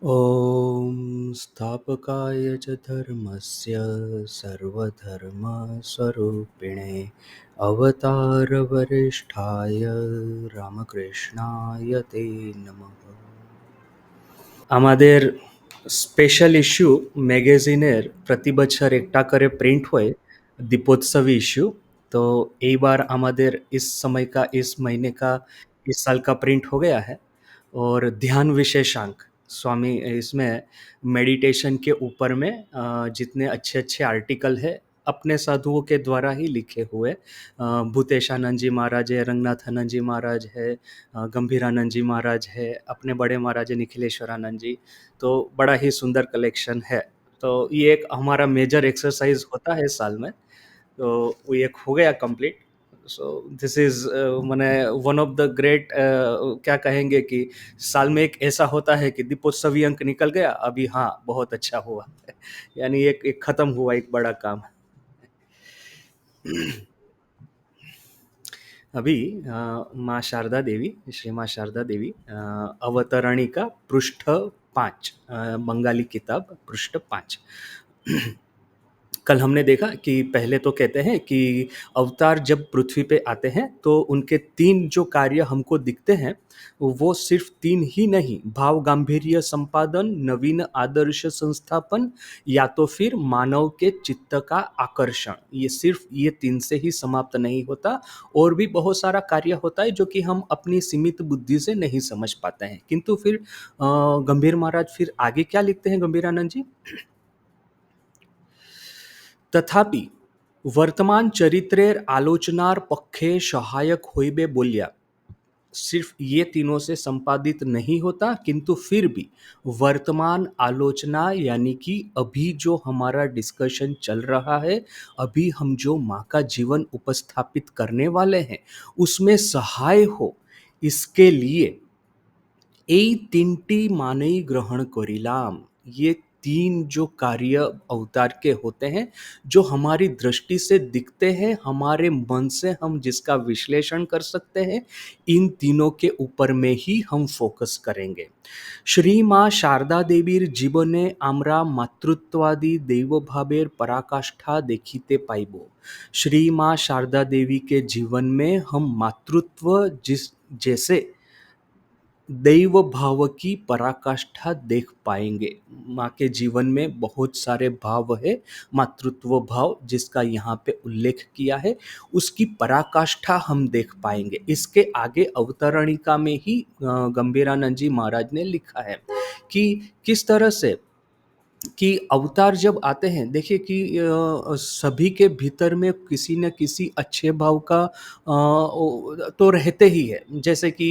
ॐ स्थापकाय च धर्मस्य सर्वधर्मस्वरूपिणे अवतारवरिष्ठाय रामकृष्णाय ते नमः। আমাদের স্পেশাল ইস্যু ম্যাগাজিনের प्रति बছর একটা করে प्रिंट हुए दीपोत्सवी इश्यू। तो एक बार আমাদের इस समय का इस महीने का इस साल का प्रिंट हो गया है। और ध्यान विशेषांक स्वामी इसमें मेडिटेशन के ऊपर में जितने अच्छे अच्छे आर्टिकल है अपने साधुओं के द्वारा ही लिखे हुए, भूतेशानंद जी महाराज है, रंगनाथानंद जी महाराज है, गंभीरानंद जी महाराज है, अपने बड़े महाराज है निखिलेश्वरानंद जी। तो बड़ा ही सुंदर कलेक्शन है। तो ये एक हमारा मेजर एक्सरसाइज होता है साल में। तो वो एक हो गया कंप्लीट। सो दिस इज मैंने वन ऑफ द ग्रेट, क्या कहेंगे कि साल में एक ऐसा होता है कि दीपोत्सवी अंक निकल गया अभी, हाँ बहुत अच्छा हुआ। यानी एक खत्म हुआ एक बड़ा काम। अभी माँ शारदा देवी, श्री माँ शारदा देवी अवतरणी का पृष्ठ 5, बंगाली किताब पृष्ठ 5। कल हमने देखा कि पहले तो कहते हैं कि अवतार जब पृथ्वी पे आते हैं तो उनके 3 जो कार्य हमको दिखते हैं, वो सिर्फ 3 ही नहीं, भाव गांभीर्य संपादन, नवीन आदर्श संस्थापन, या तो फिर मानव के चित्त का आकर्षण। ये सिर्फ ये 3 से ही समाप्त नहीं होता, और भी बहुत सारा कार्य होता है जो कि हम अपनी सीमित बुद्धि से नहीं समझ पाते हैं। किंतु फिर गंभीर महाराज फिर आगे क्या लिखते हैं गंभीरानंद जी? तथापि वर्तमान चरित्रेर आलोचनार पक्षे सहायक होइबे बोलिया। सिर्फ ये तीनों से संपादित नहीं होता, किंतु फिर भी वर्तमान आलोचना यानी कि अभी जो हमारा डिस्कशन चल रहा है, अभी हम जो माँ का जीवन उपस्थापित करने वाले हैं, उसमें सहाय हो, इसके लिए এই তিনটি मानई ग्रहण करिलाम। ये 3 जो कार्य अवतार के होते हैं, जो हमारी दृष्टि से दिखते हैं, हमारे मन से हम जिसका विश्लेषण कर सकते हैं, इन तीनों के ऊपर में ही हम फोकस करेंगे। श्री माँ शारदा देवीर जीवने आम्रा मातृत्वादी देवभावेर पराकाष्ठा देखिते पाइब। श्री माँ शारदा देवी के जीवन में हम मातृत्व जिस जैसे दैव भाव की पराकाष्ठा देख पाएंगे। माँ के जीवन में बहुत सारे भाव है, मातृत्व भाव जिसका यहाँ पे उल्लेख किया है, उसकी पराकाष्ठा हम देख पाएंगे। इसके आगे अवतरणिका में ही गंभीरानंद जी महाराज ने लिखा है कि किस तरह से कि अवतार जब आते हैं, देखिए कि सभी के भीतर में किसी न किसी अच्छे भाव का तो रहते ही है। जैसे कि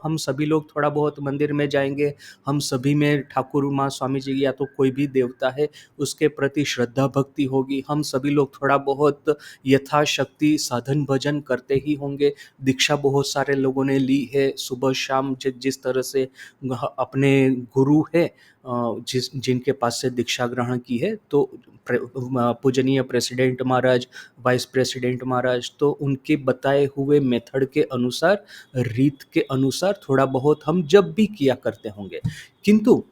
हम सभी लोग थोड़ा बहुत मंदिर में जाएंगे, हम सभी में ठाकुर माँ स्वामी जी या तो कोई भी देवता है उसके प्रति श्रद्धा भक्ति होगी। हम सभी लोग थोड़ा बहुत यथाशक्ति साधन भजन करते ही होंगे। दीक्षा बहुत सारे लोगों ने ली है, सुबह शाम जिस तरह से अपने गुरु है जिनके पास से दीक्षा ग्रहण की है, तो पूजनीय प्रेसिडेंट महाराज, वाइस प्रेसिडेंट महाराज, तो उनके बताए हुए मेथड के अनुसार, रीत के अनुसार थोड़ा बहुत हम जब भी किया करते होंगे। किंतु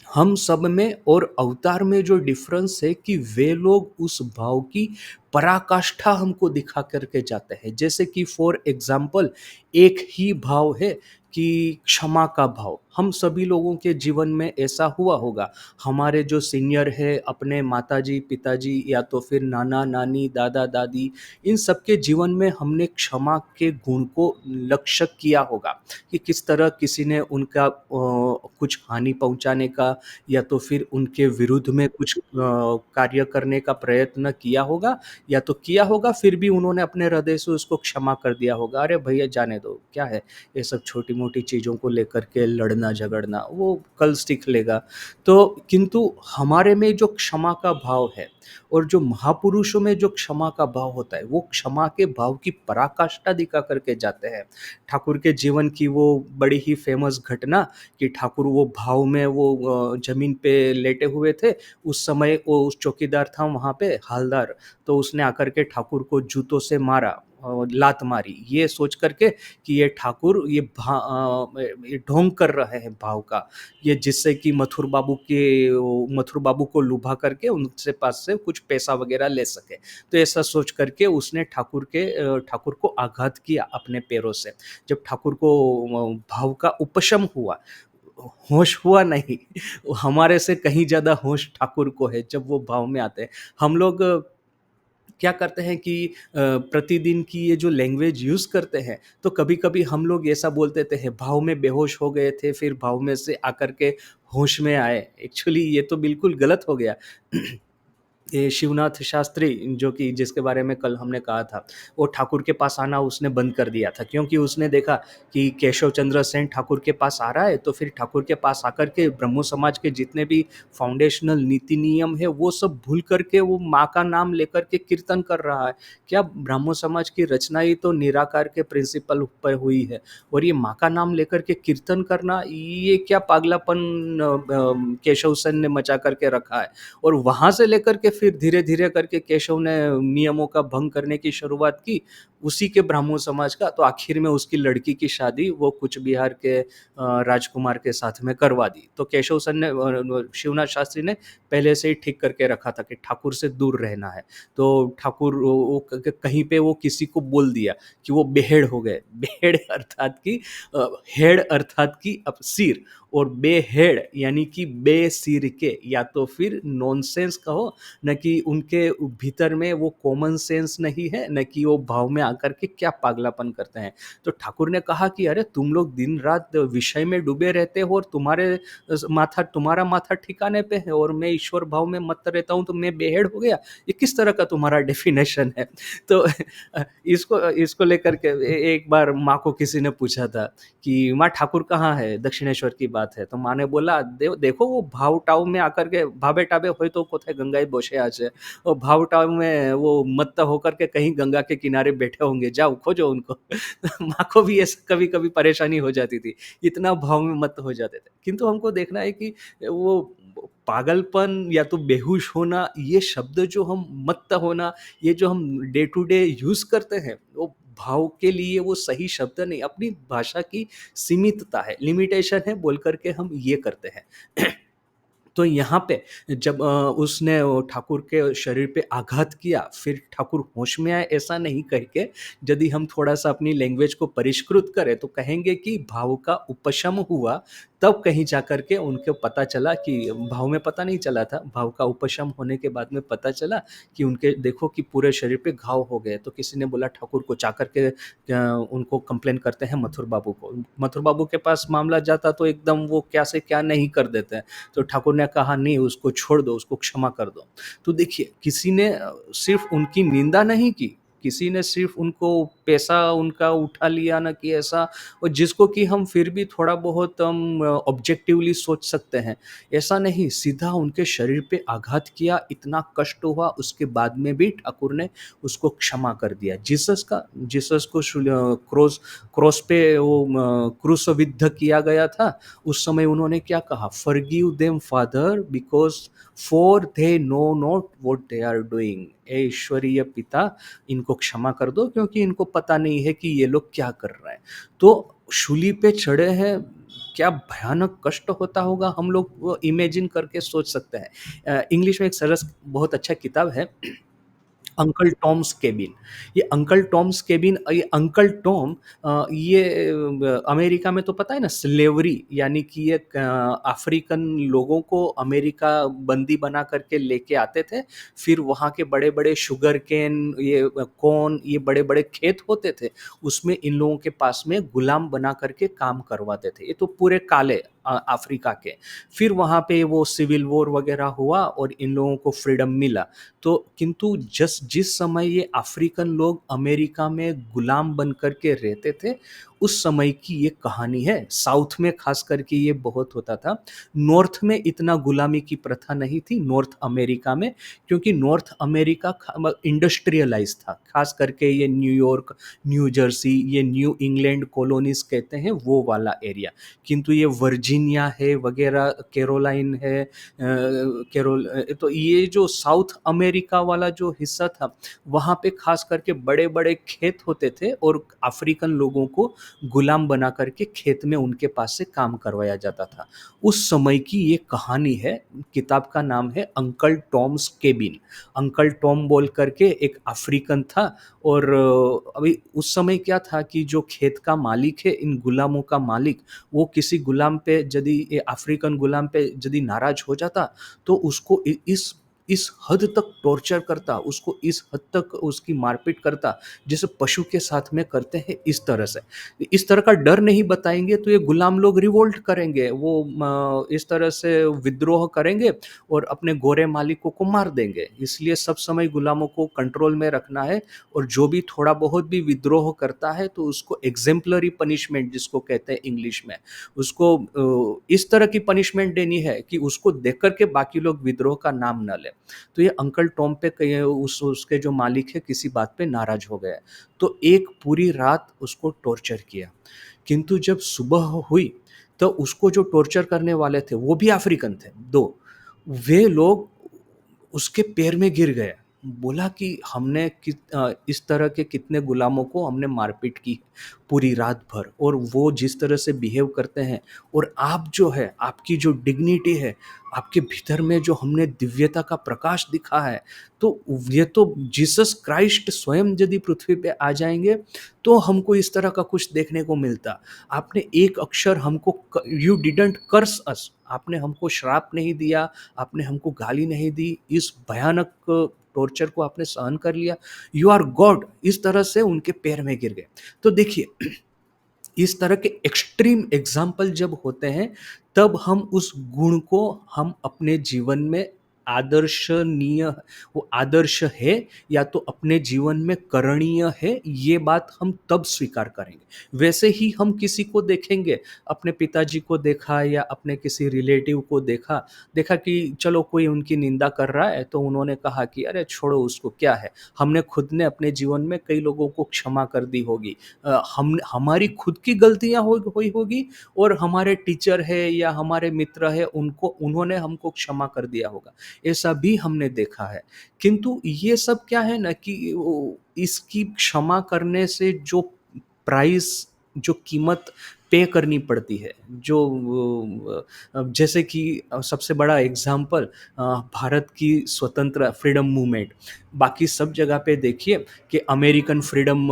हम सब में और अवतार में जो डिफरेंस है कि वे लोग उस भाव की पराकाष्ठा हमको दिखा करके जाते हैं। जैसे कि फॉर एग्जाम्पल एक ही भाव है कि क्षमा का भाव। हम सभी लोगों के जीवन में ऐसा हुआ होगा, हमारे जो सीनियर है, अपने माताजी पिताजी या तो फिर नाना नानी दादा दादी, इन सबके जीवन में हमने क्षमा के गुण को लक्ष्य किया होगा कि किस तरह किसी ने उनका कुछ हानि पहुंचाने का या तो फिर उनके विरुद्ध में कुछ कार्य करने का प्रयत्न किया होगा, या तो किया होगा फिर भी उन्होंने अपने हृदय से उसको क्षमा कर दिया होगा। अरे भैया जाने दो, क्या है ये सब छोटी मोटी चीज़ों को लेकर के लड़ना झगड़ना, वो कल सीख लेगा। तो किंतु हमारे में जो क्षमा का भाव है और जो महापुरुषों में जो क्षमा का भाव होता है, वो क्षमा के भाव की पराकाष्ठा दिखा करके जाते हैं। ठाकुर के जीवन की वो बड़ी ही फेमस घटना कि ठाकुर वो भाव में वो जमीन पे लेटे हुए थे। उस समय वो उस चौकीदार था वहाँ पे, हालदार, तो उसने आकर के ठाकुर को जूतों से मारा। लात मारी, ये सोच करके कि ये ठाकुर ये ढोंग कर रहे हैं भाव का, ये जिससे कि मथुर बाबू को लुभा करके उनसे पास से कुछ पैसा वगैरह ले सके। तो ऐसा सोच करके उसने ठाकुर को आघात किया अपने पैरों से। जब ठाकुर को भाव का उपशम हुआ, होश हुआ नहीं, हमारे से कहीं ज़्यादा होश ठाकुर को है जब वो भाव में आते हैं। हम लोग क्या करते हैं कि प्रतिदिन की ये जो लैंग्वेज यूज़ करते हैं, तो कभी-कभी हम लोग ऐसा बोल देते हैं, भाव में बेहोश हो गए थे, फिर भाव में से आकर के होश में आए। एक्चुअली ये तो बिल्कुल गलत हो गया। ये शिवनाथ शास्त्री जो कि जिसके बारे में कल हमने कहा था, वो ठाकुर के पास आना उसने बंद कर दिया था, क्योंकि उसने देखा कि केशव चंद्र सेन ठाकुर के पास आ रहा है, तो फिर ठाकुर के पास आकर के ब्रह्मो समाज के जितने भी फाउंडेशनल नीति नियम है वो सब भूल करके वो माँ का नाम लेकर के कीर्तन कर रहा है। क्या ब्राह्मो समाज की रचना ही तो निराकार के प्रिंसिपल पर हुई है, और ये माँ का नाम लेकर के कीर्तन करना, ये क्या पागलापन केशव सेन ने मचा करके रखा है। और वहाँ से लेकर के फिर धीरे-धीरे करके केशव ने नियमों का भंग करने की शुरुआत की, उसी के ब्राह्मण समाज का, तो आखिर में उसकी लड़की की शादी वो कूच बिहार के राजकुमार के साथ में करवा दी। तो केशव सन ने शिवनाथ शास्त्री ने पहले से ही ठीक करके रखा था कि ठाकुर से दूर रहना है। तो ठाकुर वो कहीं पे वो किसी को बोल दिया कि वो बेहेड़ हो गए। बेहेड़ अर्थात कि हेड़ अर्थात कि सिर, और बेहेड़ यानी कि बेसिर के, या तो फिर नॉनसेंस कहो, न कि उनके भीतर में वो कॉमन सेंस नहीं है, न कि वो भाव में आकर के क्या पागलापन करते हैं। तो ठाकुर ने कहा कि अरे तुम लोग दिन रात विषय में डूबे रहते हो, और तुम्हारा माथा ठिकाने पे है, और मैं ईश्वर भाव में मत रहता हूँ तो मैं बेहेड़ हो गया। ये किस तरह का तुम्हारा डेफिनेशन है? तो इसको इसको लेकर के एक बार माँ को किसी ने पूछा था कि माँ ठाकुर कहाँ है? दक्षिणेश्वर की बात है। तो माँ ने बोला देखो वो भाव-टाव में आकर के भाबे-टाबे হয়তো কোথায় गंगाয় বসে আছে। वो भाव-टाव में वो मत्त होकर के कहीं गंगा के किनारे बैठे होंगे, जाओ खोजो उनको। माँ को भी ऐसा कभी-कभी परेशानी हो जाती थी, इतना भाव में मत्त हो जाते थे। किंतु हमको देखना है कि वो पागलपन या तो बेहोश होना, ये शब्द जो हम मत्त होना, ये जो हम डे टू डे यूज़ करते हैं, वो भाव के लिए वो सही शब्द नहीं, अपनी भाषा की सीमितता है, लिमिटेशन है बोल कर के हम ये करते हैं। तो यहाँ पे जब उसने वो ठाकुर के शरीर पे आघात किया, फिर ठाकुर होश में आए ऐसा नहीं कह के, यदि हम थोड़ा-सा अपनी लैंग्वेज को परिष्कृत करें तो कहेंगे कि भाव का उपशम हुआ, तब कहीं जाकर के उनको पता चला कि भाव में पता नहीं चला था, भाव का उपशम होने के बाद में पता चला कि उनके देखो कि पूरे शरीर पे घाव हो गए। तो किसी ने बोला ठाकुर को, जाकर के उनको कंप्लेन करते हैं मथुर बाबू को। मथुर बाबू के पास मामला जाता तो एकदम वो क्या से क्या नहीं कर देते हैं। तो ठाकुर ने कहा नहीं, उसको छोड़ दो, उसको क्षमा कर दो। तो देखिए किसी ने सिर्फ़ उनकी निंदा नहीं की, किसी ने सिर्फ़ उनको पैसा उनका उठा लिया ना कि ऐसा, और जिसको कि हम फिर भी थोड़ा बहुत हम ऑब्जेक्टिवली सोच सकते हैं। ऐसा नहीं, सीधा उनके शरीर पे आघात किया, इतना कष्ट हुआ, उसके बाद में भी ठाकुर ने उसको क्षमा कर दिया। जीसस को क्रॉस पे वो क्रूसविद्ध किया गया था, उस समय उन्होंने क्या कहा? Forgive them father because for they know not what they are doing. हे ईश्वरीय पिता, इनको क्षमा कर दो क्योंकि इनको पता नहीं है कि ये लोग क्या कर रहे हैं। तो शूली पे चढ़े हैं, क्या भयानक कष्ट होता होगा, हम लोग वो इमेजिन करके सोच सकते हैं। इंग्लिश में एक सरस बहुत अच्छा किताब है, अंकल टॉम्स केबिन। ये अंकल टॉम ये अमेरिका में तो पता है ना, स्लेवरी यानी कि ये अफ्रीकन लोगों को अमेरिका बंदी बना करके लेके आते थे। फिर वहाँ के बड़े-बड़े शुगर केन, ये कॉर्न, ये बड़े-बड़े खेत होते थे, उसमें इन लोगों के पास में गुलाम बना करके काम करवाते थे। ये तो पूरे काले अफ्रीका के। फिर वहाँ पे वो सिविल वॉर वगैरह हुआ और इन लोगों को फ्रीडम मिला। तो किंतु जिस समय ये अफ्रीकन लोग अमेरिका में गुलाम बन कर के रहते थे, उस समय की ये कहानी है। साउथ में खास करके ये बहुत होता था। नॉर्थ में इतना गुलामी की प्रथा नहीं थी, नॉर्थ अमेरिका में, क्योंकि नॉर्थ अमेरिका इंडस्ट्रियलाइज था, खास करके ये न्यूयॉर्क, न्यू जर्सी, ये न्यू इंग्लैंड कॉलोनीज कहते हैं वो वाला एरिया। किंतु ये वर्जीनिया है वगैरह, कैरोलाइन है, तो ये जो साउथ अमेरिका वाला जो हिस्सा था, वहाँ पे खास करके बड़े बड़े खेत होते थे और अफ्रीकन लोगों को गुलाम बना करके खेत में उनके पास से काम करवाया जाता था। उस समय की ये कहानी है। किताब का नाम है uncle Tom's cabin. Uncle Tom बोल करके एक अफ्रीकन था, और अभी उस समय क्या था कि जो खेत का मालिक है, इन गुलामों का मालिक, वो किसी गुलाम पे यदि ये अफ्रीकन गुलाम पे यदि नाराज हो जाता, तो उसको इस हद तक टॉर्चर करता, उसको इस हद तक उसकी मारपीट करता जैसे पशु के साथ में करते हैं, इस तरह से। इस तरह का डर नहीं बताएंगे तो ये गुलाम लोग रिवोल्ट करेंगे, वो इस तरह से विद्रोह करेंगे और अपने गोरे मालिकों को मार देंगे। इसलिए सब समय गुलामों को कंट्रोल में रखना है, और जो भी थोड़ा बहुत भी विद्रोह करता है तो उसको एग्जेम्पलरी पनिशमेंट जिसको कहते हैं इंग्लिश में, उसको इस तरह की पनिशमेंट देनी है कि उसको देख करके बाकी लोग विद्रोह का नाम न लें। तो ये अंकल टॉम पे उसके जो मालिक है किसी बात पे नाराज हो गया, तो एक पूरी रात उसको टॉर्चर किया। किंतु जब सुबह हुई तो उसको जो टॉर्चर करने वाले थे वो भी अफ्रीकन थे, दो, वे लोग उसके पैर में गिर गए। बोला कि हमने इस तरह के कितने गुलामों को हमने मारपीट की पूरी रात भर, और वो जिस तरह से बिहेव करते हैं, और आप जो है, आपकी जो डिग्निटी है, आपके भीतर में जो हमने दिव्यता का प्रकाश दिखा है, तो ये तो जीसस क्राइस्ट स्वयं यदि पृथ्वी पे आ जाएंगे तो हमको इस तरह का कुछ देखने को मिलता। आपने एक अक्षर हमको, यू डिडंट कर्स अस, आपने हमको श्राप नहीं दिया, आपने हमको गाली नहीं दी, इस भयानक टॉर्चर को आपने सहन कर लिया, यू आर गॉड, इस तरह से उनके पैर में गिर गए। तो देखिए, इस तरह के एक्सट्रीम एग्जाम्पल जब होते हैं, तब हम उस गुण को हम अपने जीवन में आदर्शनीय, वो आदर्श है या तो अपने जीवन में करणीय है, ये बात हम तब स्वीकार करेंगे। वैसे ही हम किसी को देखेंगे, अपने पिताजी को देखा या अपने किसी रिलेटिव को देखा, देखा कि चलो कोई उनकी निंदा कर रहा है तो उन्होंने कहा कि अरे छोड़ो उसको, क्या है। हमने खुद ने अपने जीवन में कई लोगों को क्षमा कर दी होगी, हम हमारी खुद की गलतियां हुई होगी, और हमारे टीचर है या हमारे मित्र है उनको, उन्होंने हमको क्षमा कर दिया होगा, ऐसा भी हमने देखा है। किंतु ये सब क्या है ना कि इसकी क्षमा करने से जो प्राइस, जो कीमत पे करनी पड़ती है, जो जैसे कि सबसे बड़ा एग्जाम्पल भारत की स्वतंत्र फ्रीडम मूवमेंट, बाकी सब जगह पे देखिए कि American freedom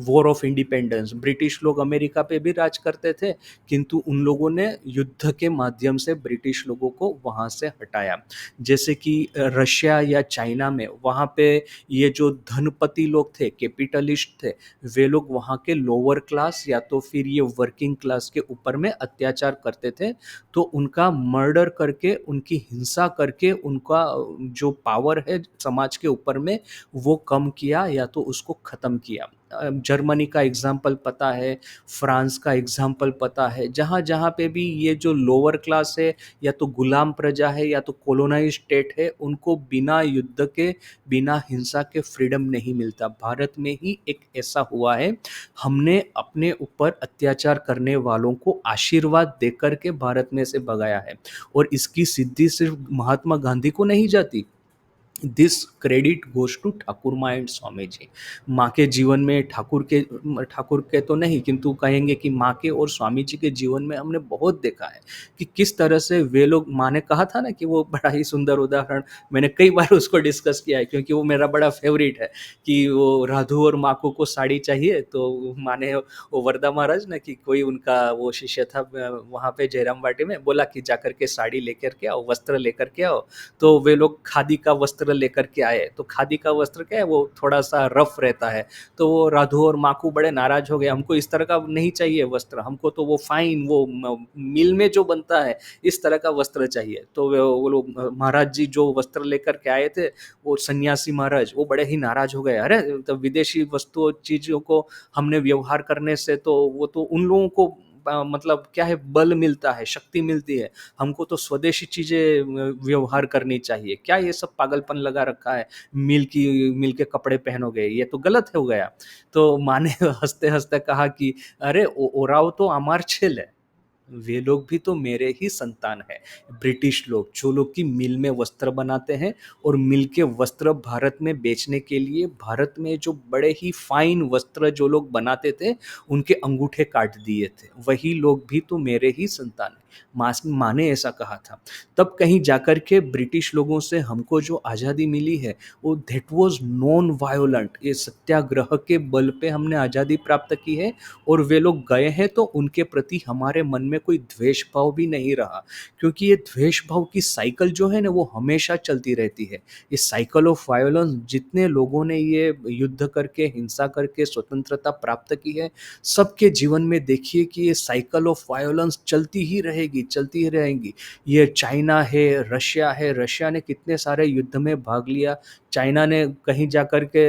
war of independence, British लोग अमेरिका पे भी राज करते थे, किंतु उन लोगों ने युद्ध के माध्यम से ब्रिटिश लोगों को वहाँ से हटाया। जैसे कि रशिया या चाइना में, वहाँ पे ये जो धनपति लोग थे, कैपिटलिस्ट थे, वे लोग वहाँ के लोअर क्लास या तो फिर ये वर्किंग क्लास के ऊपर में अत्याचार करते थे, तो उनका मर्डर करके, उनकी हिंसा करके, उनका जो पावर है समाज के ऊपर में वो कम किया या तो उसको ख़त्म किया। जर्मनी का एग्जाम्पल पता है, फ्रांस का एग्जाम्पल पता है, जहाँ जहाँ पे भी ये जो लोअर क्लास है या तो गुलाम प्रजा है या तो कॉलोनाइज स्टेट है, उनको बिना युद्ध के, बिना हिंसा के फ्रीडम नहीं मिलता। भारत में ही एक ऐसा हुआ है, हमने अपने ऊपर अत्याचार करने वालों को आशीर्वाद देकर के भारत में से भगाया है, और इसकी सिद्धि सिर्फ महात्मा गांधी को नहीं जाती। This credit goes to Thakur Maa and Swami ji. माँ के जीवन में, ठाकुर के तो नहीं, किंतु कहेंगे कि माँ के और स्वामी जी के जीवन में हमने बहुत देखा है कि किस तरह से वे लोग, माँ ने कहा था ना कि वो बड़ा ही सुंदर उदाहरण, मैंने कई बार उसको डिस्कस किया है क्योंकि वो मेरा बड़ा फेवरेट है, कि वो राधु और माको को साड़ी चाहिए, तो माँ ने, वो वरदा महाराज ना, कि कोई उनका वो शिष्य था वहाँ पे जयराम बाटी में, बोला कि जाकर के साड़ी लेकर के आओ, वस्त्र लेकर के आओ, तो वे लोग खादी का वस्त्र वस्त्र लेकर के आए, तो खादी का वस्त्र क्या है, वो थोड़ा सा रफ रहता है, तो वो राधु और माकू बड़े नाराज हो गए, हमको इस तरह का नहीं चाहिए वस्त्र, हमको तो वो फाइन, वो मिल में जो बनता है इस तरह का वस्त्र चाहिए। तो वो लोग महाराज जी जो वस्त्र लेकर के आए थे, वो सन्यासी महाराज वो बड़े ही नाराज हो गए, अरे तो विदेशी वस्तुओं चीजों को हमने व्यवहार करने से तो वो तो उन लोगों को मतलब क्या है, बल मिलता है, शक्ति मिलती है, हमको तो स्वदेशी चीजें व्यवहार करनी चाहिए, क्या ये सब पागलपन लगा रखा है, मिल के कपड़े पहनोगे, ये तो गलत हो गया। तो माँ ने हंसते हंसते कहा कि अरे ओराव तो अमार छेल है, वे लोग भी तो मेरे ही संतान है। ब्रिटिश लोग जो लोग की मिल में वस्त्र बनाते हैं और मिल के वस्त्र भारत में बेचने के लिए, भारत में जो बड़े ही फाइन वस्त्र जो लोग बनाते थे उनके अंगूठे काट दिए थे, वही लोग भी तो मेरे ही संतान है। माँ ने ऐसा कहा था। तब कहीं जाकर के ब्रिटिश लोगों से हमको जो आज़ादी मिली है वो दैट वाज नॉन वायोलेंट, ये सत्याग्रह के बल पे हमने आज़ादी प्राप्त की है। और वे लोग गए हैं तो उनके प्रति हमारे मन में कोई द्वेष भाव भी नहीं रहा, क्योंकि ये द्वेष भाव की साइकिल जो है ना वो हमेशा चलती रहती है। ये साइकिल ऑफ वायोलेंस, जितने लोगों ने ये युद्ध करके हिंसा करके स्वतंत्रता प्राप्त की है, सबके जीवन में देखिए कि ये साइकिल ऑफ वायोलेंस चलती ही रहेगी, चलती ही रहेगी। ये चाइना है, रशिया है, रशिया ने कितने सारे युद्ध में भाग लिया, चाइना ने कहीं जाकर के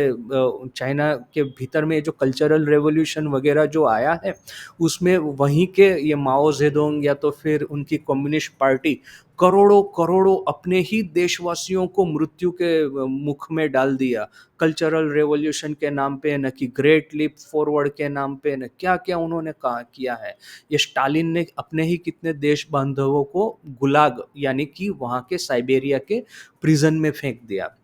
चाइना के भीतर में जो कल्चरल रेवोल्यूशन वगैरह जो आया है उसमें वहीं के ये माओ जेडोंग या तो फिर उनकी कम्युनिस्ट पार्टी करोड़ों करोड़ों अपने ही देशवासियों को मृत्यु के मुख में डाल दिया, कल्चरल रेवोल्यूशन के नाम पे, न कि ग्रेट लीप फॉरवर्ड के नाम पे, न क्या क्या उन्होंने कहा किया है। ये स्टालिन ने अपने ही कितने देश बांधवों को गुलाग यानी कि वहाँ के साइबेरिया के प्रिजन में फेंक दिया।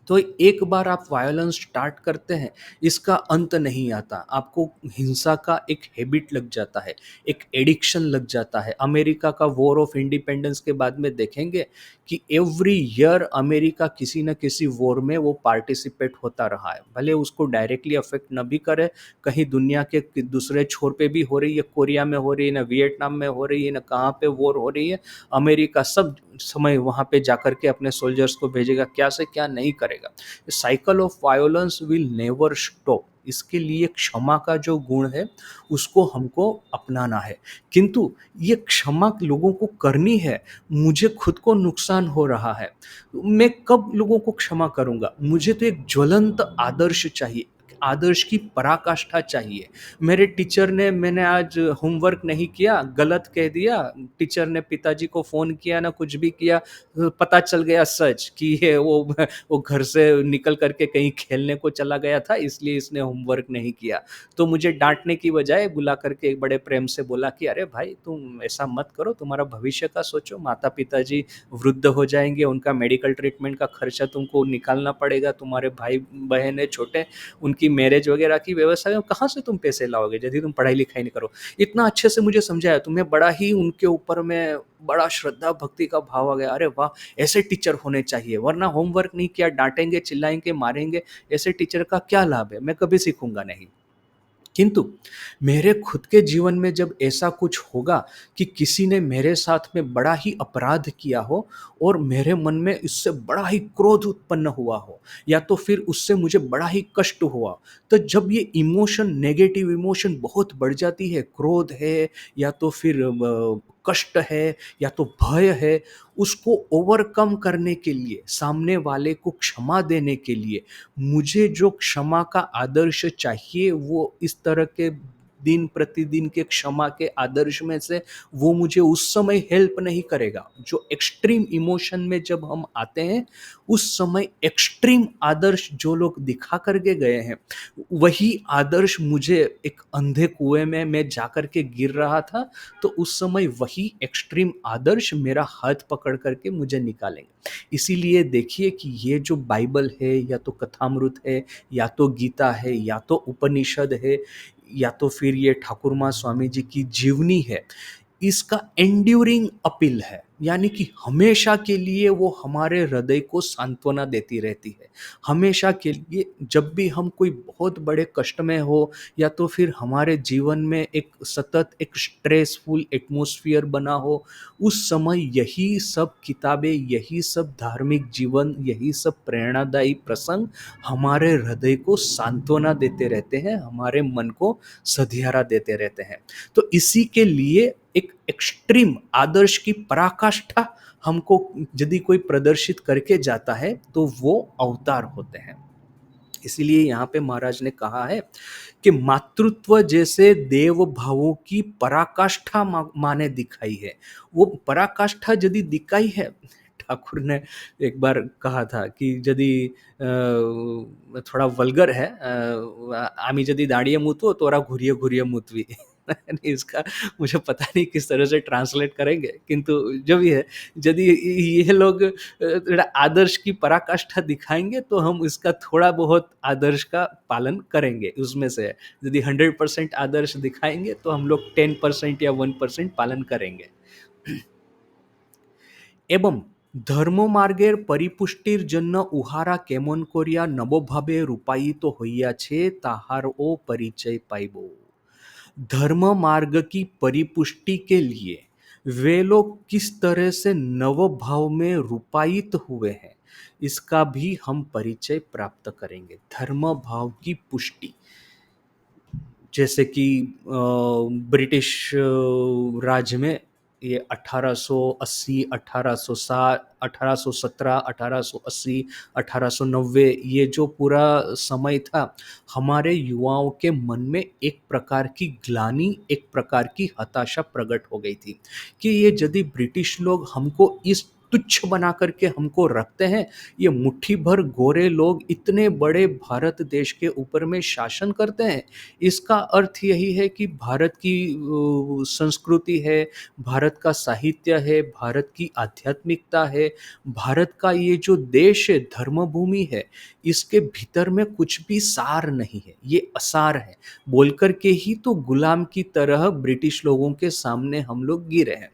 तो एक बार आप वायलेंस स्टार्ट करते हैं, इसका अंत नहीं आता, आपको हिंसा का एक हैबिट लग जाता है, एक एडिक्शन लग जाता है। अमेरिका का वॉर ऑफ इंडिपेंडेंस के बाद में देखेंगे कि एवरी ईयर अमेरिका किसी न किसी वॉर में वो पार्टिसिपेट होता रहा है, भले उसको डायरेक्टली अफेक्ट न भी करे, कहीं दुनिया के दूसरे छोर पे भी हो रही है, कोरिया में हो रही है, ना वियतनाम में हो रही है, ना कहाँ पे वॉर हो रही है, अमेरिका सब समय वहाँ पे जाकर के अपने सोल्जर्स को भेजेगा, क्या से क्या नहीं करेगा। Cycle of violence will never stop. इसके लिए क्षमा का जो गुण है उसको हमको अपनाना है, किंतु ये क्षमा लोगों को करनी है। मुझे खुद को नुकसान हो रहा है, मैं कब लोगों को क्षमा करूंगा? मुझे तो एक ज्वलंत आदर्श चाहिए, आदर्श की पराकाष्ठा चाहिए। मेरे टीचर ने, मैंने आज होमवर्क नहीं किया, गलत कह दिया, टीचर ने पिताजी को फ़ोन किया, ना कुछ भी किया, पता चल गया सच कि ये वो घर से निकल करके कहीं खेलने को चला गया था, इसलिए इसने होमवर्क नहीं किया। तो मुझे डाँटने की बजाय बुला करके एक बड़े प्रेम से बोला कि अरे भाई तुम ऐसा मत करो, तुम्हारा भविष्य का सोचो, माता-पिताजी वृद्ध हो जाएँगे, उनका मेडिकल ट्रीटमेंट का खर्चा तुमको निकालना पड़ेगा, तुम्हारे भाई-बहन है छोटे, उनकी मैरिज वगैरह की व्यवस्था है, कहाँ से तुम पैसे लाओगे यदि तुम पढ़ाई लिखाई नहीं करो। इतना अच्छे से मुझे समझाया, तुम्हें बड़ा ही उनके ऊपर में बड़ा श्रद्धा भक्ति का भाव आ गया, अरे वाह ऐसे टीचर होने चाहिए, वरना होमवर्क नहीं किया डांटेंगे, चिल्लाएंगे, मारेंगे, ऐसे टीचर का क्या लाभ है, मैं कभी सीखूंगा नहीं। किंतु मेरे खुद के जीवन में जब ऐसा कुछ होगा कि किसी ने मेरे साथ में बड़ा ही अपराध किया हो और मेरे मन में इससे बड़ा ही क्रोध उत्पन्न हुआ हो, या तो फिर उससे मुझे बड़ा ही कष्ट हुआ, तो जब ये इमोशन, नेगेटिव इमोशन बहुत बढ़ जाती है, क्रोध है या तो फिर कष्ट है या तो भय है, उसको ओवरकम करने के लिए, सामने वाले को क्षमा देने के लिए, मुझे जो क्षमा का आदर्श चाहिए वो इस तरह के दिन प्रतिदिन के क्षमा के आदर्श में से वो मुझे उस समय हेल्प नहीं करेगा। जो एक्सट्रीम इमोशन में जब हम आते हैं उस समय एक्सट्रीम आदर्श जो लोग दिखा करके गए हैं वही आदर्श, मुझे एक अंधे कुएं में मैं जाकर के गिर रहा था तो उस समय वही एक्सट्रीम आदर्श मेरा हाथ पकड़ करके मुझे निकालेंगे। इसीलिए देखिए कि ये जो बाइबल है या तो कथामृत है या तो गीता है या तो उपनिषद है या तो फिर ये ठाकुर माँ स्वामी जी की जीवनी है, इसका एंड्यूरिंग अपील है, यानी कि हमेशा के लिए वो हमारे हृदय को सांत्वना देती रहती है। हमेशा के लिए जब भी हम कोई बहुत बड़े कष्ट में हो या तो फिर हमारे जीवन में एक सतत एक स्ट्रेसफुल एटमॉस्फेयर बना हो, उस समय यही सब किताबें, यही सब धार्मिक जीवन, यही सब प्रेरणादायी प्रसंग हमारे हृदय को सांत्वना देते रहते हैं, हमारे मन को सधियारा देते रहते हैं। तो इसी के लिए एक एक्सट्रीम आदर्श की पराकाष्ठा हमको यदि कोई प्रदर्शित करके जाता है तो वो अवतार होते हैं। इसीलिए यहाँ पे महाराज ने कहा है कि मातृत्व जैसे देव भावों की पराकाष्ठा माने दिखाई है। वो पराकाष्ठा यदि दिखाई है, ठाकुर ने एक बार कहा था कि यदि थोड़ा वल्गर है, आमी यदि दाड़िये मुतवो तोरा घुरिये घुरिये मुतवी। इसका मुझे पता नहीं किस तरह से ट्रांसलेट करेंगे, किंतु जो भी है, यदि ये लोग आदर्श की पराकाष्ठा दिखाएंगे तो हम इसका थोड़ा बहुत आदर्श का पालन करेंगे उसमें से। यदि 100% आदर्श दिखाएंगे तो हम लोग 10% या 1% पालन करेंगे। एवं धर्म मार्गेर परिपुष्टिर जन्य उहारा केमन करिया नवभावे रूपायित हইয়াছে ताहारও परिचय पाइबो। धर्म मार्ग की परिपुष्टि के लिए वे लोग किस तरह से नव भाव में रूपायित हुए हैं, इसका भी हम परिचय प्राप्त करेंगे। धर्म भाव की पुष्टि, जैसे कि ब्रिटिश राज में ये 1880, 1860, 1817, 1880, 1890, ये जो पूरा समय था, हमारे युवाओं के मन में एक प्रकार की ग्लानि, एक प्रकार की हताशा प्रकट हो गई थी कि ये यदि ब्रिटिश लोग हमको इस तुच्छ बना करके हमको रखते हैं, ये मुट्ठी भर गोरे लोग इतने बड़े भारत देश के ऊपर में शासन करते हैं, इसका अर्थ यही है कि भारत की संस्कृति है, भारत का साहित्य है, भारत की आध्यात्मिकता है, भारत का ये जो देश है, धर्मभूमि है, इसके भीतर में कुछ भी सार नहीं है, ये असार है बोल कर के ही तो गुलाम की तरह ब्रिटिश लोगों के सामने हम लोग गिरे हैं।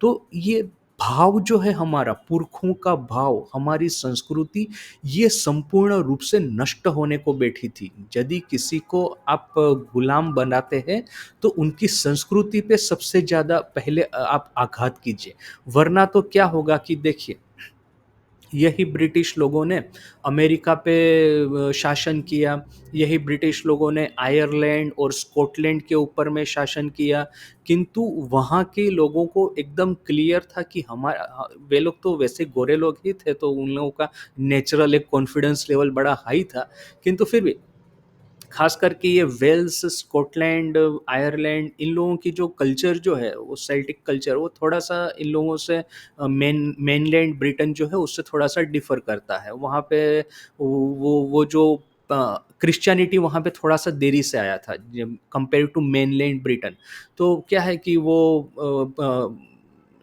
तो ये भाव जो है हमारा, पुरखों का भाव, हमारी संस्कृति, ये संपूर्ण रूप से नष्ट होने को बैठी थी। यदि किसी को आप गुलाम बनाते हैं तो उनकी संस्कृति पे सबसे ज़्यादा पहले आप आघात कीजिए, वरना तो क्या होगा कि देखिए, यही ब्रिटिश लोगों ने अमेरिका पे शासन किया, यही ब्रिटिश लोगों ने आयरलैंड और स्कॉटलैंड के ऊपर में शासन किया, किंतु वहाँ के लोगों को एकदम क्लियर था कि हमारा, वे लोग तो वैसे गोरे लोग ही थे तो उन लोगों का नेचुरल एक कॉन्फिडेंस लेवल बड़ा हाई था, किंतु फिर भी खास करके ये वेल्स, स्कॉटलैंड, आयरलैंड, इन लोगों की जो कल्चर जो है, वो सेल्टिक कल्चर, वो थोड़ा-सा इन लोगों से मेनलैंड ब्रिटेन जो है उससे थोड़ा-सा डिफ़र करता है। वहाँ पे वो जो क्रिश्चियनिटी वहाँ पे थोड़ा-सा देरी से आया था जब कंपेयर टू मेनलैंड ब्रिटेन। तो क्या है कि वो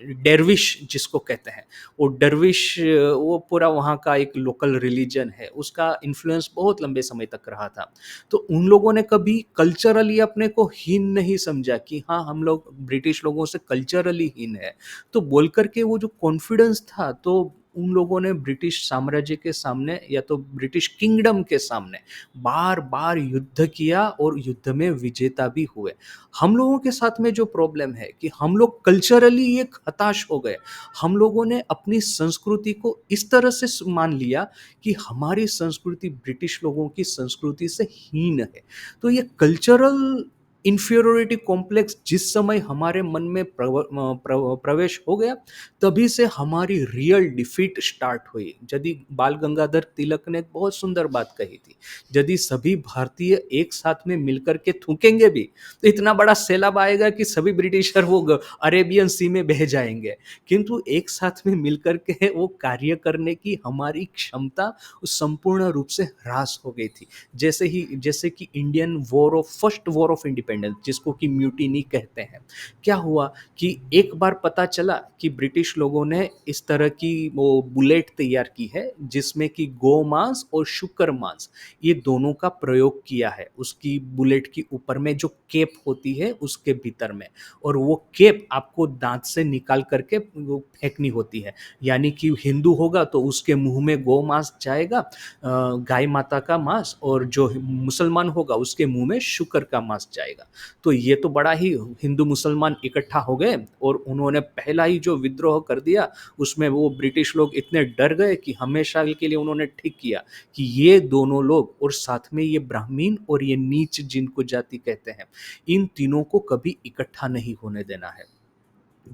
डर्विश जिसको कहते हैं, वो डर्विश, वो पूरा वहाँ का एक लोकल रिलीजन है, उसका इन्फ्लुएंस बहुत लंबे समय तक रहा था। तो उन लोगों ने कभी कल्चरली अपने को हीन नहीं समझा कि हाँ, हम लोग ब्रिटिश लोगों से कल्चरली हीन है। तो बोल कर के वो जो कॉन्फिडेंस था, तो उन लोगों ने ब्रिटिश साम्राज्य के सामने या तो ब्रिटिश किंगडम के सामने बार-बार युद्ध किया और युद्ध में विजेता भी हुए। हम लोगों के साथ में जो प्रॉब्लम है कि हम लोग कल्चरली एक हताश हो गए। हम लोगों ने अपनी संस्कृति को इस तरह से मान लिया कि हमारी संस्कृति ब्रिटिश लोगों की संस्कृति से हीन है। तो ये कल्चरल इन्फीरियरिटी कॉम्प्लेक्स जिस समय हमारे मन में प्रवेश हो गया, तभी से हमारी रियल डिफीट स्टार्ट हुई। यदि बाल गंगाधर तिलक ने एक बहुत सुंदर बात कही थी, यदि सभी भारतीय एक साथ में मिलकर के थूकेंगे भी तो इतना बड़ा सैलाब आएगा कि सभी ब्रिटिशर वो अरेबियन सी में बह जाएंगे, किंतु एक साथ में मिलकर के वो कार्य करने की हमारी क्षमता संपूर्ण रूप से ह्रास हो गई थी। जैसे कि Indian war of first war of independence independence, जिसको कि म्यूटिनी कहते हैं। क्या हुआ कि एक बार पता चला कि ब्रिटिश लोगों ने इस तरह की वो बुलेट तैयार की है जिसमें कि गोमांस और शुकर मांस ये दोनों का प्रयोग किया है उसकी बुलेट की ऊपर में जो केप होती है उसके भीतर में, और वो केप आपको दांत से निकाल करके वो फेंकनी होती है। यानी कि हिंदू होगा तो उसके मुंह में गौ मांस जाएगा, गाय माता का मांस, और जो मुसलमान होगा उसके मुंह में शुकर का मांस जाएगा। तो ये तो बड़ा ही हिंदू मुसलमान इकट्ठा हो गए और उन्होंने पहला ही जो विद्रोह कर दिया उसमें वो ब्रिटिश लोग इतने डर गए कि हमेशा के लिए उन्होंने ठीक किया कि ये दोनों लोग और साथ में ये ब्राह्मीण और ये नीच जिनको जाति कहते हैं, इन तीनों को कभी इकट्ठा नहीं होने देना है।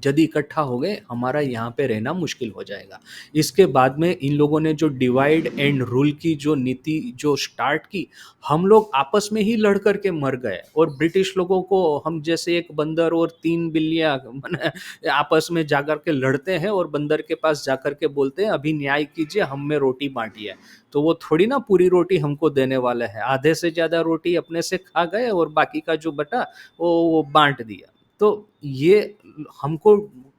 यदि इकट्ठा हो गए हमारा यहाँ पे रहना मुश्किल हो जाएगा। इसके बाद में इन लोगों ने जो डिवाइड एंड रूल की जो नीति जो स्टार्ट की, हम लोग आपस में ही लड़ कर के मर गए, और ब्रिटिश लोगों को हम जैसे एक बंदर और तीन बिल्लियाँ माने आपस में जाकर के लड़ते हैं और बंदर के पास जाकर के बोलते हैं अभी न्याय कीजिए, हम में रोटी बांटिए। तो वो थोड़ी ना पूरी रोटी हमको देने वाले हैं, आधे से ज़्यादा रोटी अपने से खा गए और बाकी का जो बटा वो बांट दिया। तो ये हमको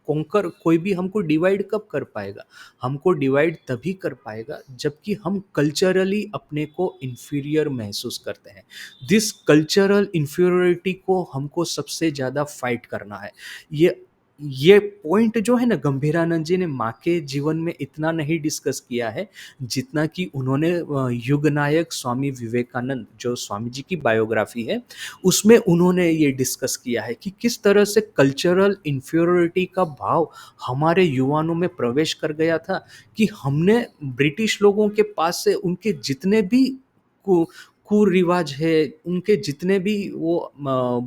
कॉन्कर कोई भी हमको डिवाइड कब कर पाएगा? हमको डिवाइड तभी कर पाएगा जबकि हम कल्चरली अपने को इंफीरियर महसूस करते हैं। दिस कल्चरल इंफीरियरिटी को हमको सबसे ज़्यादा फाइट करना है। ये ये पॉइंट जो है ना, गंभीरानंद जी ने माँ के जीवन में इतना नहीं डिस्कस किया है जितना कि उन्होंने युग नायक स्वामी विवेकानंद जो स्वामी जी की बायोग्राफी है उसमें उन्होंने ये डिस्कस किया है कि किस तरह से कल्चरल इन्फीरियरिटी का भाव हमारे युवाओं में प्रवेश कर गया था, कि हमने ब्रिटिश लोगों के पास से उनके जितने भी कु कुरिवाज है, उनके जितने भी वो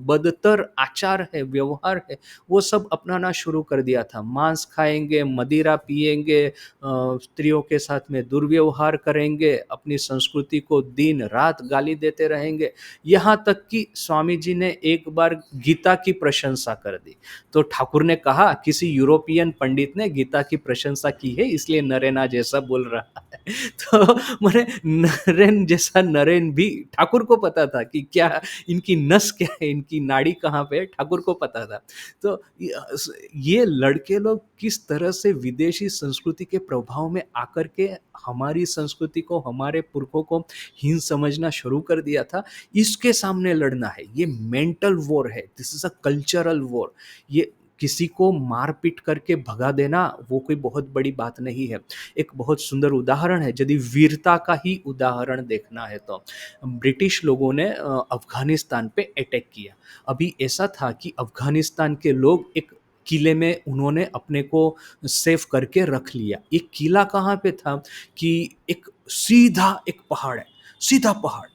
बदतर आचार है, व्यवहार है, वो सब अपनाना शुरू कर दिया था। मांस खाएँगे, मदिरा पिएँगे, स्त्रियों के साथ में दुर्व्यवहार करेंगे, अपनी संस्कृति को दिन-रात गाली देते रहेंगे। यहाँ तक कि स्वामी जी ने एक बार गीता की प्रशंसा कर दी। तो ठाकुर ने कहा किसी यूरोपियन पंडित ने गीता की प्रशंसा की है इसलिए नरेना जैसा बोल रहा है। तो माने नरेन जैसा नरेन भी ठाकुर को पता था कि क्या इनकी नस क्या है, इनकी नाड़ी कहाँ पे है, ठाकुर को पता था। तो ये लड़के लोग किस तरह से विदेशी संस्कृति के प्रभाव में आकर के हमारी संस्कृति को, हमारे पुरखों को हीन समझना शुरू कर दिया था, इसके सामने लड़ना है। ये मेंटल वॉर है, this is a cultural war. ये किसी को मार पीट करके भगा देना वो कोई बहुत बड़ी बात नहीं है। एक बहुत सुंदर उदाहरण है, यदि वीरता का ही उदाहरण देखना है तो ब्रिटिश लोगों ने अफगानिस्तान पे अटैक किया। अभी ऐसा था कि अफगानिस्तान के लोग एक किले में उन्होंने अपने को सेफ करके रख लिया। एक किला कहाँ पे था कि एक सीधा एक पहाड़ है, सीधा पहाड़,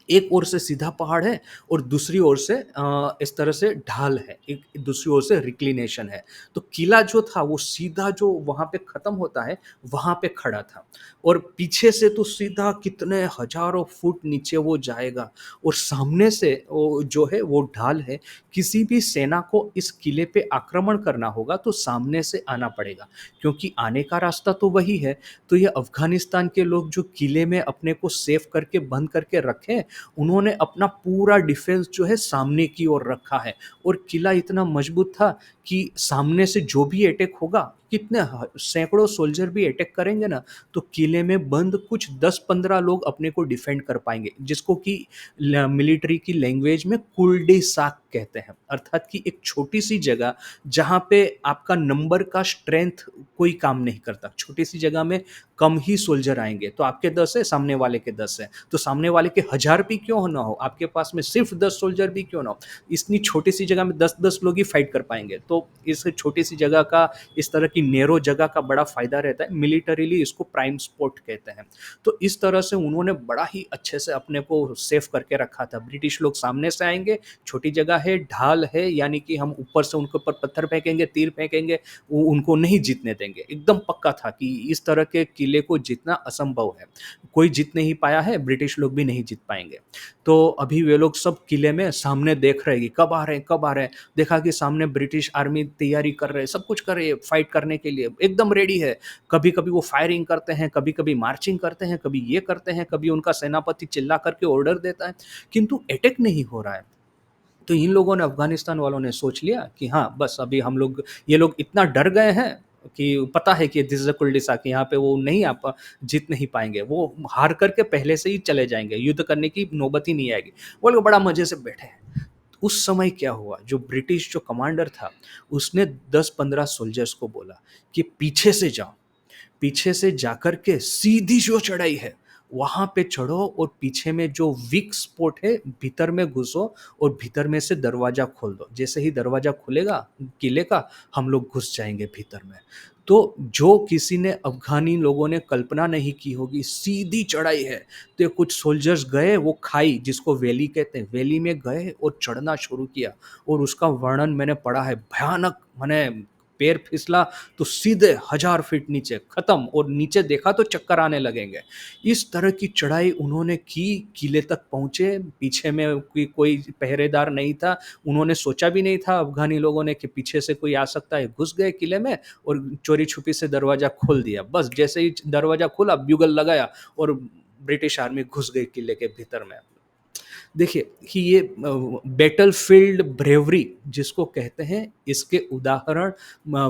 एक ओर से सीधा पहाड़ है और दूसरी ओर से इस तरह से ढाल है, एक दूसरी ओर से रिक्लिनेशन है। तो किला जो था वो सीधा जो वहाँ पे ख़त्म होता है, वहाँ पे खड़ा था, और पीछे से तो सीधा कितने हज़ारों फुट नीचे वो जाएगा, और सामने से वो जो है वो ढाल है। किसी भी सेना को इस किले पे आक्रमण करना होगा तो सामने से आना पड़ेगा, क्योंकि आने का रास्ता तो वही है। तो ये अफ़गानिस्तान के लोग जो किले में अपने को सेफ करके बंद करके रखे, उन्होंने अपना पूरा डिफेंस जो है सामने की ओर रखा है, और किला इतना मजबूत था कि सामने से जो भी अटैक होगा, कितने सैकड़ों सोल्जर भी अटैक करेंगे ना, तो किले में बंद कुछ 10-15 लोग अपने को डिफेंड कर पाएंगे, जिसको कि मिलिट्री की लैंग्वेज में कुलडी साक कहते हैं। अर्थात कि एक छोटी सी जगह जहाँ पे आपका नंबर का स्ट्रेंथ कोई काम नहीं करता, छोटी सी जगह में कम ही सोल्जर आएंगे, तो आपके 10 है, सामने वाले के 10 है, तो सामने वाले के 1000 भी क्यों ना हो, आपके पास में सिर्फ 10 सोल्जर भी क्यों ना हो, इतनी छोटी सी जगह में 10-10 लोग ही फाइट कर पाएंगे। तो इस छोटी सी जगह का, इस तरह की नैरो जगह का बड़ा फायदा रहता है। मिलिटरीली इसको प्राइम स्पॉट कहते हैं। तो इस तरह से उन्होंने बड़ा ही अच्छे से अपने को सेफ करके रखा था। ब्रिटिश लोग सामने से आएंगे, छोटी जगह है, ढाल है, यानी कि हम ऊपर से उनके ऊपर पत्थर फेंकेंगे, तीर फेंकेंगे, वो उनको नहीं जीतने देंगे। एकदम पक्का था कि इस तरह के किले को जीतना असंभव है, कोई जीत नहीं पाया है, ब्रिटिश लोग भी नहीं जीत पाएंगे। तो अभी वे लोग सब किले में सामने देख रहे हैं कि कब आ रहे हैं, कब आ रहे हैं। देखा कि सामने ब्रिटिश आर्मी तैयारी कर रहे हैं, सब कुछ कर रही है फाइट करने के लिए, एकदम रेडी है। कभी कभी वो फायरिंग करते हैं, कभी कभी मार्चिंग करते हैं, कभी ये करते हैं, कभी उनका सेनापति चिल्ला करके ऑर्डर देता है, किंतु अटैक नहीं हो रहा है। तो इन लोगों ने, अफ़गानिस्तान वालों ने सोच लिया कि हाँ, बस अभी हम लोग, ये लोग इतना डर गए हैं कि पता है कि दिस इज़ अ कुल-de-sac, यहाँ पे वो नहीं जीत नहीं पाएँगे। वो हार कर के पहले से ही चले जाएँगे, युद्ध करने की नौबत ही नहीं आएगी। वो लोग बड़ा मज़े से बैठे हैं। उस समय क्या हुआ, जो ब्रिटिश जो कमांडर था, उसने 10-15 सोल्जर्स को बोला कि पीछे से जाओ। पीछे से जाकर के सीधी जो चढ़ाई है, वहाँ पे चढ़ो और पीछे में जो वीक स्पॉट है, भीतर में घुसो और भीतर में से दरवाज़ा खोल दो। जैसे ही दरवाज़ा खुलेगा किले का, हम लोग घुस जाएँगे भीतर में। तो जो किसी ने, अफ़गानी लोगों ने कल्पना नहीं की होगी, सीधी चढ़ाई है। तो ये कुछ सोल्जर्स गए, वो खाई जिसको वैली कहते हैं, वैली में गए और चढ़ना शुरू किया, और उसका वर्णन मैंने पढ़ा है, भयानक, माने पैर फिसला तो सीधे 1000 फीट नीचे खत्म, और नीचे देखा तो चक्कर आने लगेंगे। इस तरह की चढ़ाई उन्होंने की, किले तक पहुँचे, पीछे में कोई पहरेदार नहीं था। उन्होंने सोचा भी नहीं था अफ़गानी लोगों ने कि पीछे से कोई आ सकता है, घुस गए किले में और चोरी-छुपी से दरवाज़ा खोल दिया। बस जैसे ही दरवाज़ा खुला, ब्यूगल लगाया और ब्रिटिश आर्मी घुस गई किले के भीतर में। देखिए कि ये बैटलफ़ील्ड ब्रेवरी जिसको कहते हैं, इसके उदाहरण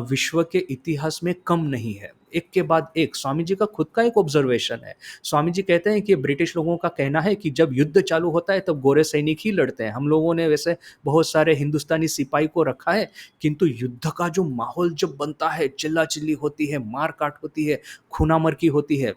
विश्व के इतिहास में कम नहीं है। एक के बाद एक स्वामी जी का खुद का एक ऑब्ज़र्वेशन है। स्वामी जी कहते हैं कि ब्रिटिश लोगों का कहना है कि जब युद्ध चालू होता है तब गोरे सैनिक ही लड़ते हैं। हम लोगों ने वैसे बहुत सारे हिंदुस्तानी सिपाही को रखा है, किंतु युद्ध का जो माहौल जब बनता है, चिल्ला-चिल्ली होती है, मार-काट होती है, खूना-मरकी होती है,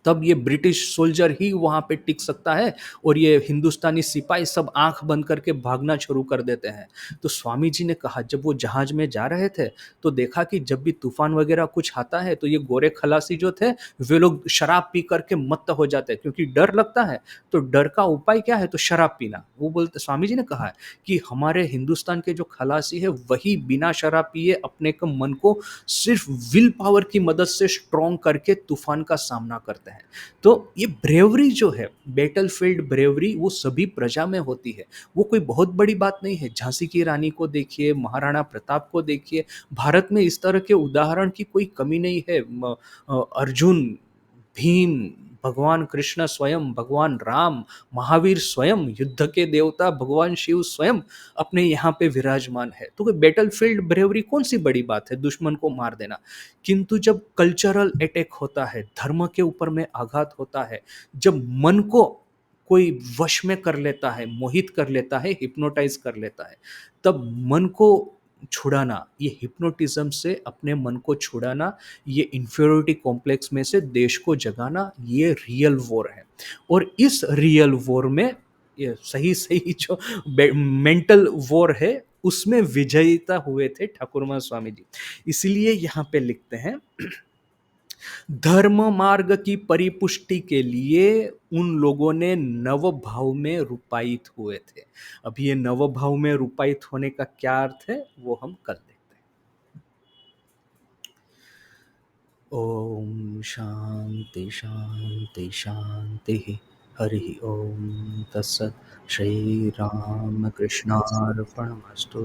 तब ये ब्रिटिश सोल्जर ही वहाँ पे टिक सकता है, और ये हिंदुस्तानी सिपाही सब आँख बंद करके भागना शुरू कर देते हैं। तो स्वामी जी ने कहा, जब वो जहाज में जा रहे थे, तो देखा कि जब भी तूफ़ान वग़ैरह कुछ आता है, तो ये गोरे खलासी जो थे, वे लोग शराब पी कर के मत्त हो जाते हैं, क्योंकि डर लगता है, तो डर का उपाय क्या है? तो शराब पीना। वो बोलते, स्वामी जी ने कहा है कि हमारे हिंदुस्तान के जो खलासी हैं, वही बिना शराब पिए अपने क मन को सिर्फ़ विल पावर की मदद से स्ट्रॉन्ग करके तूफ़ान का सामना करते हैं। तो ये ब्रेवरी जो है, बैटलफ़ील्ड ब्रेवरी, वो सभी प्रजा में होती है। वो कोई बहुत बड़ी बात नहीं है। झाँसी की रानी को देखिए, महाराणा प्रताप को देखिए, भारत में इस तरह के उदाहरण की कोई कमी नहीं है। अर्जुन, भीम, भगवान कृष्ण स्वयं, भगवान राम, महावीर स्वयं, युद्ध के देवता भगवान शिव स्वयं अपने यहाँ पे विराजमान है। तो कोई बैटलफ़ील्ड ब्रेवरी कौन-सी बड़ी बात है, दुश्मन को मार देना। किंतु जब कल्चरल अटैक होता है, धर्म के ऊपर में आघात होता है, जब मन को कोई वश में कर लेता है, मोहित कर लेता है, हिप्नोटाइज़ कर लेता है, तब मन को छुड़ाना, ये हिप्नोटिज़्म से अपने मन को छुड़ाना, ये इन्फीरियरिटी कॉम्प्लेक्स में से देश को जगाना, ये रियल वॉर है। और इस रियल वॉर में ये सही-सही जो मेंटल वॉर है, उसमें विजेता हुए थे ठाकुरमा स्वामी जी। इसलिए यहाँ पे लिखते हैं, धर्म मार्ग की परिपुष्टि के लिए उन लोगों ने नव भाव में रूपायित हुए थे। अब ये नव भाव में रूपायित होने का क्या अर्थ है, वो हम कल देखते हैं। ओम शांति शांति शांति। हरि ओम तत्सत। श्री राम कृष्णार्पणमस्तु।